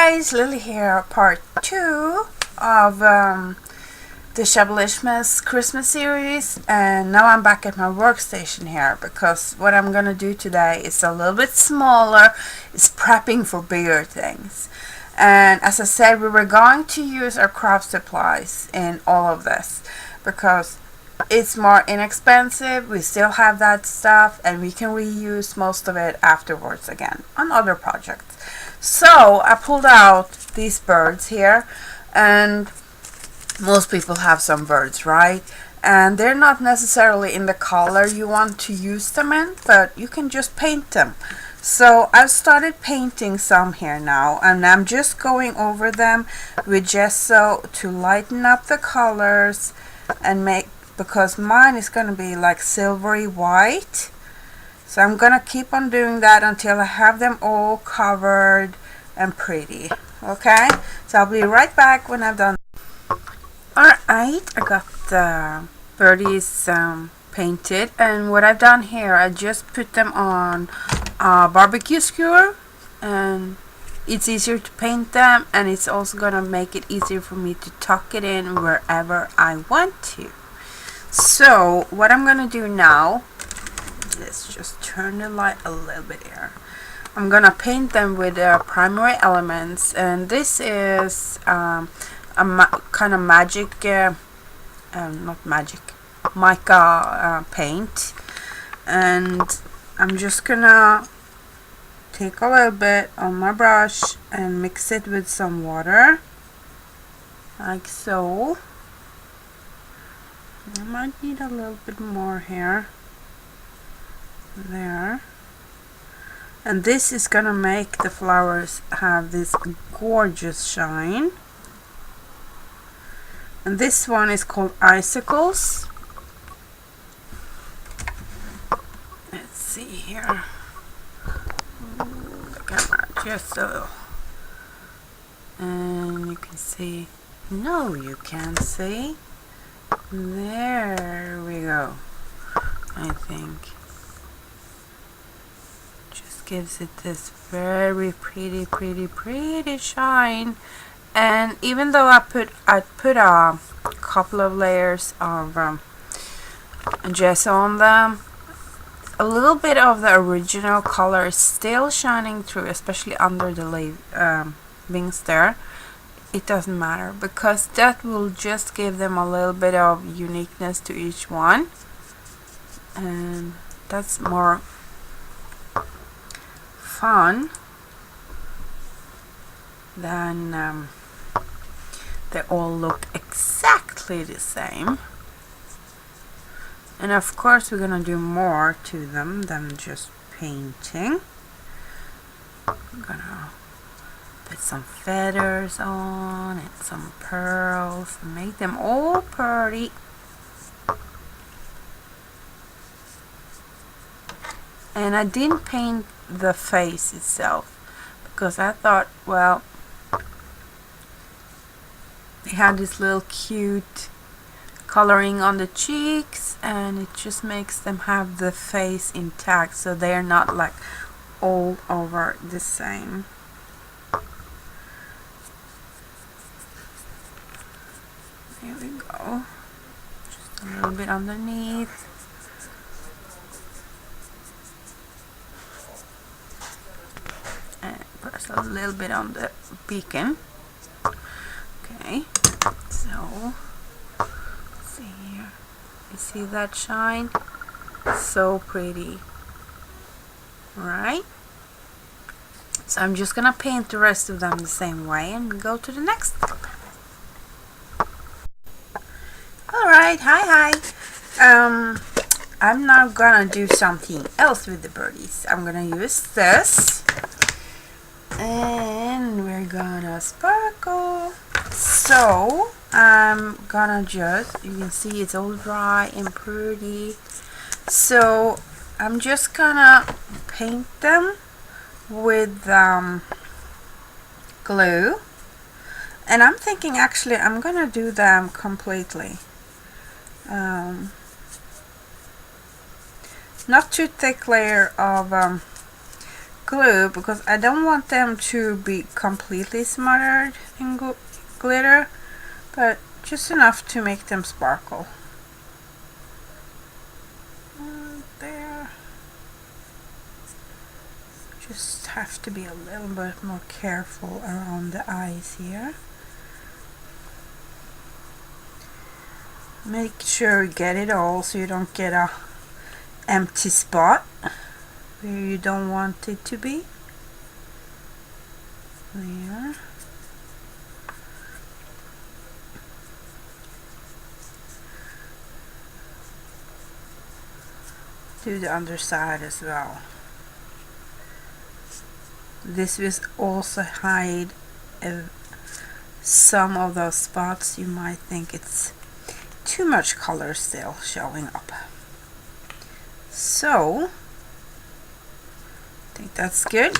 guys, Lily here, part 2 of the Shabbylishmas Christmas series, and now I'm back at my workstation here because what I'm gonna do today is a little bit smaller. It's prepping for bigger things, and as I said, we were going to use our craft supplies in all of this because it's more inexpensive. We still have that stuff and we can reuse most of it afterwards again on other projects. So I pulled out these birds here, and most people have some birds, right? And they're not necessarily in the color you want to use them in, but you can just paint them. So I've started painting some here now, and I'm just going over them with gesso to lighten up the colors and make, because mine is going to be like silvery white. So I'm going to keep on doing that until I have them all covered and pretty. Okay? So I'll be right back when I've done. Alright, I got the birdies painted, and what I've done here, I just put them on a barbecue skewer, and it's easier to paint them, and it's also going to make it easier for me to tuck it in wherever I want to. So what I'm going to do now, let's just turn the light a little bit here. I'm going to paint them with primary elements, and this is a kind of magic, not magic, mica paint, and I'm just going to take a little bit on my brush and mix it with some water, like so. I might need a little bit more here. There. And this is gonna make the flowers have this gorgeous shine. And this one is called icicles. Let's see here. The camera just so. And you can see. No, you can't see. There we go. I think just gives it this very pretty shine. And even though I put a couple of layers of gesso on them, a little bit of the original color is still shining through, especially under the wings there. It doesn't matter because that will just give them a little bit of uniqueness to each one, and that's more fun than they all look exactly the same. And of course we're gonna do more to them than just painting. I'm gonna put some feathers on and some pearls and make them all pretty. And I didn't paint the face itself because I thought, well, they had this little cute coloring on the cheeks, and it just makes them have the face intact, so they're not like all over the same. There we go. Just a little bit underneath. And press a little bit on the beacon. Okay, so let's see here. You see that shine? So pretty. Right? So I'm just gonna paint the rest of them the same way and go to the next step. Alright, hi. I'm now gonna do something else with the birdies. I'm gonna use this, and we're gonna sparkle. So I'm gonna just, you can see it's all dry and pretty. So I'm just gonna paint them with glue, and I'm thinking actually I'm gonna do them completely. Not too thick layer of glue because I don't want them to be completely smothered in glitter, but just enough to make them sparkle. There. Just have to be a little bit more careful around the eyes here. Make sure you get it all so you don't get a empty spot where you don't want it to be. There. Do the underside as well. This will also hide some of those spots you might think it's too much color still showing up. So I think that's good.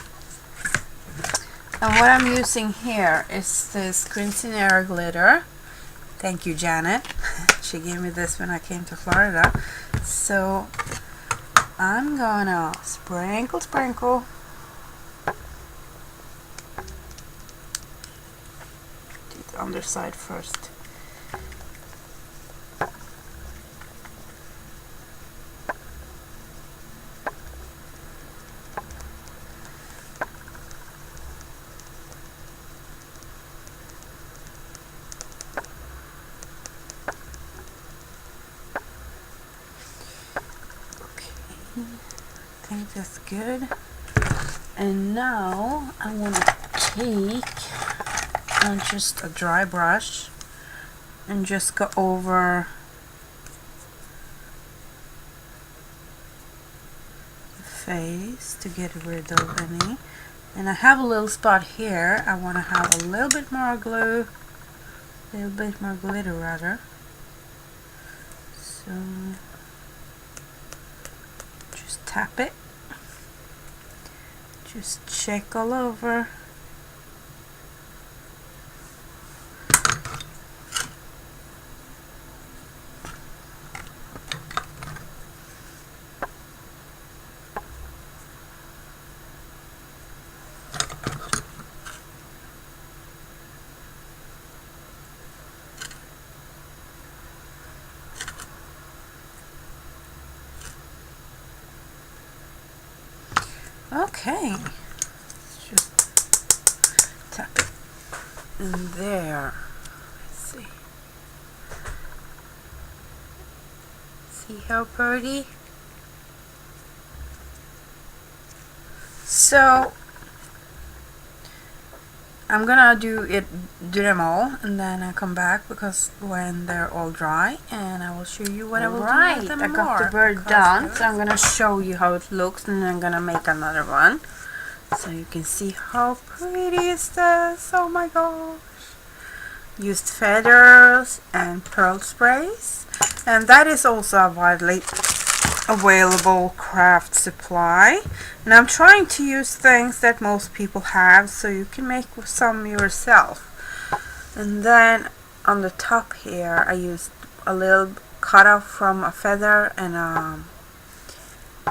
And what I'm using here is this Crimson Air glitter. Thank you, Janet. She gave me this when I came to Florida. So I'm gonna sprinkle do the underside first. I think that's good. And now I want to take just a dry brush and just go over the face to get rid of any. And I have a little spot here. I want to have a little bit more glue, a little bit more glitter rather. So just tap it. Just check all over. Okay, let's just tap it in there. Let's see. See how pretty? So I'm gonna do them all, and then I come back because when they're all dry, and I will show you what I will do with them. I got the bird done, so I'm gonna show you how it looks, and then I'm gonna make another one, so you can see how pretty is this. Oh my gosh! Used feathers and pearl sprays, and that is also a widely available craft supply, and I'm trying to use things that most people have so you can make some yourself. And then on the top here I used a little cut off from a feather and a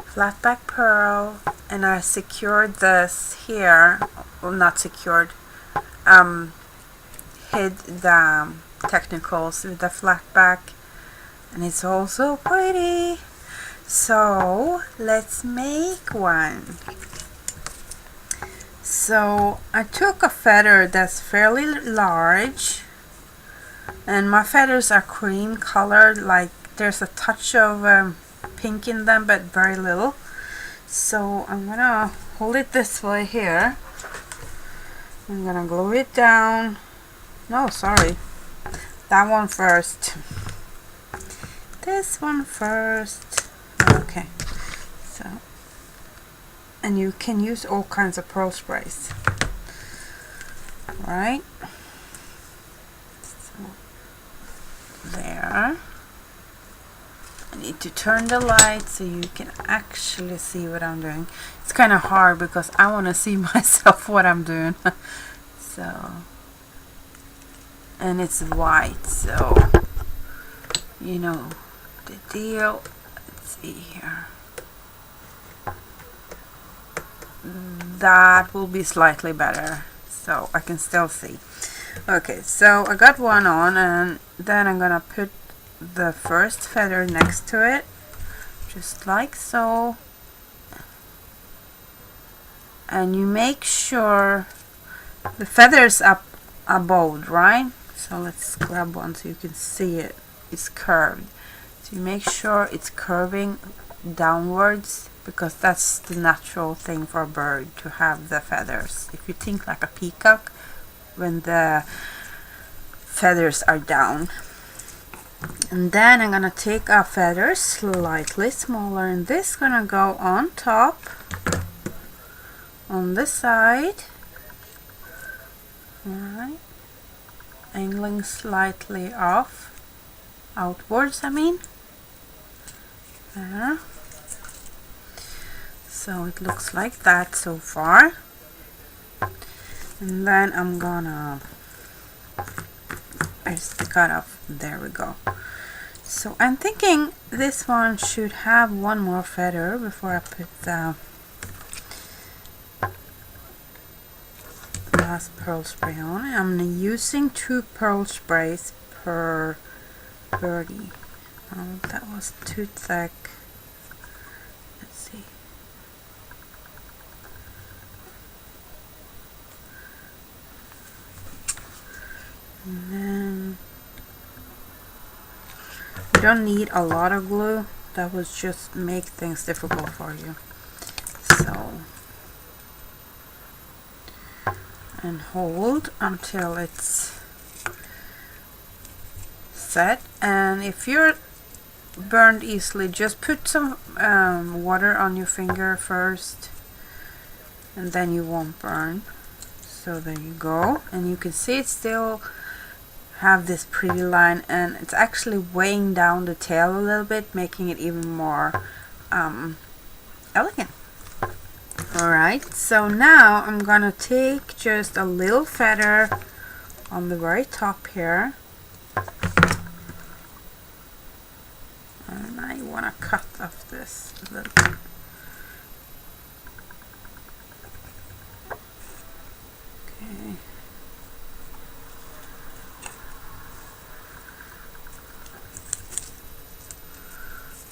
flat back pearl, and I secured this here, well not secured, hid the technicals with the flat back, and it's also pretty. So let's make one. So I took a feather that's fairly large, and my feathers are cream colored, like there's a touch of pink in them but very little. So I'm gonna hold it this way here. I'm gonna glue it down. No, sorry, that one first. This one first. Okay, so, and you can use all kinds of pearl sprays, right? So, there. I need to turn the light so you can actually see what I'm doing. It's kind of hard because I want to see myself what I'm doing. So, and it's white, so you know the deal. See here. that will be slightly better, so I can still see. Okay, so I got one on, and then I'm gonna put the first feather next to it, just like so. And you make sure the feathers are bold, right? So let's grab one so you can see it. It's curved. So you make sure it's curving downwards, because that's the natural thing for a bird to have the feathers. If you think like a peacock, when the feathers are down. And then I'm gonna take a feather slightly smaller, and this gonna go on top, on the side. Alright, angling slightly off, outwards I mean. There. So it looks like that so far. And then I'm gonna just cut off, there we go. So I'm thinking this one should have one more feather before I put the last pearl spray on. I'm using 2 pearl sprays per birdie. Oh, that was too thick. Let's see. And then you don't need a lot of glue. That would just make things difficult for you. So, and hold until it's set. And if you're burned easily, just put some water on your finger first, and then you won't burn. So there you go, and you can see it still have this pretty line, and it's actually weighing down the tail a little bit, making it even more elegant. Alright, so now I'm gonna take just a little feather on the very top here, and I want to cut off this a little bit. Okay.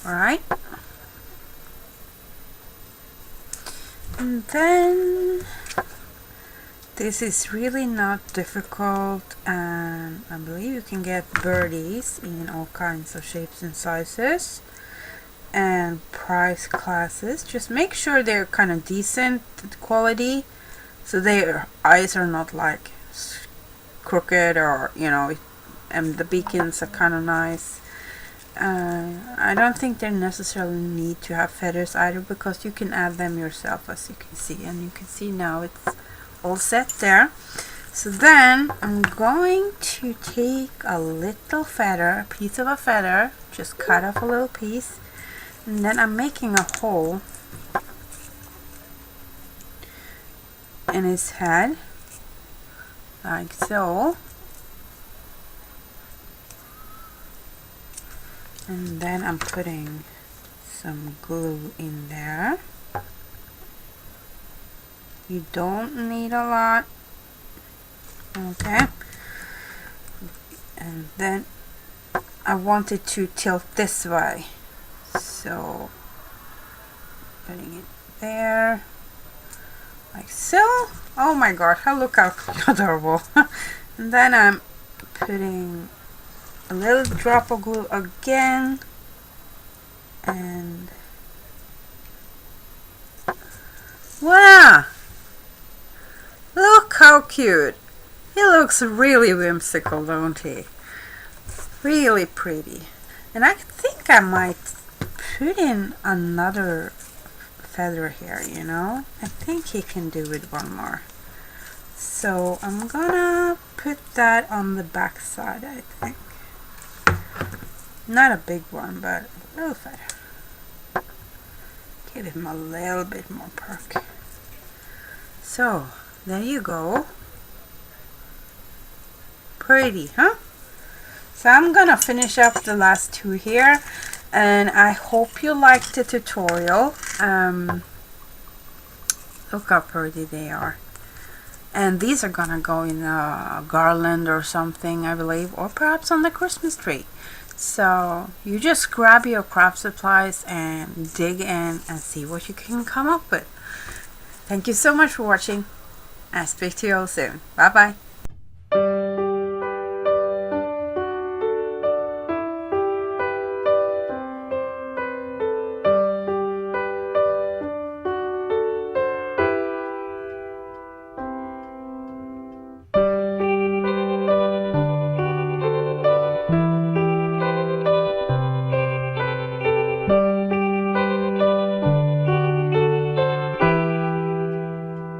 Alright. And then this is really not difficult, and I believe you can get birdies in all kinds of shapes and sizes and price classes. Just make sure they're kind of decent quality, so their eyes are not like crooked, or you know, and the beacons are kind of nice. I don't think they necessarily need to have feathers either, because you can add them yourself, as you can see, and you can see now it's all set there. So then I'm going to take a little feather, a piece of a feather, just cut off a little piece, and then I'm making a hole in his head, like so. And then I'm putting some glue in there. You don't need a lot. Okay. And then I want it to tilt this way. So putting it there. Like so. Oh my god, look how adorable. And then I'm putting a little drop of glue again, and voila! Look how cute! He looks really whimsical, don't he? Really pretty. And I think I might put in another feather here, you know? I think he can do with one more. So I'm gonna put that on the back side, I think. Not a big one, but a little feather. Give him a little bit more perk. So, there you go. Pretty, huh? So I'm gonna finish up the last 2 here, and I hope you liked the tutorial. Look how pretty they are. And these are gonna go in a garland or something, I believe, or perhaps on the Christmas tree. So you just grab your craft supplies and dig in and see what you can come up with. Thank you so much for watching. I'll speak to you all soon. Bye bye.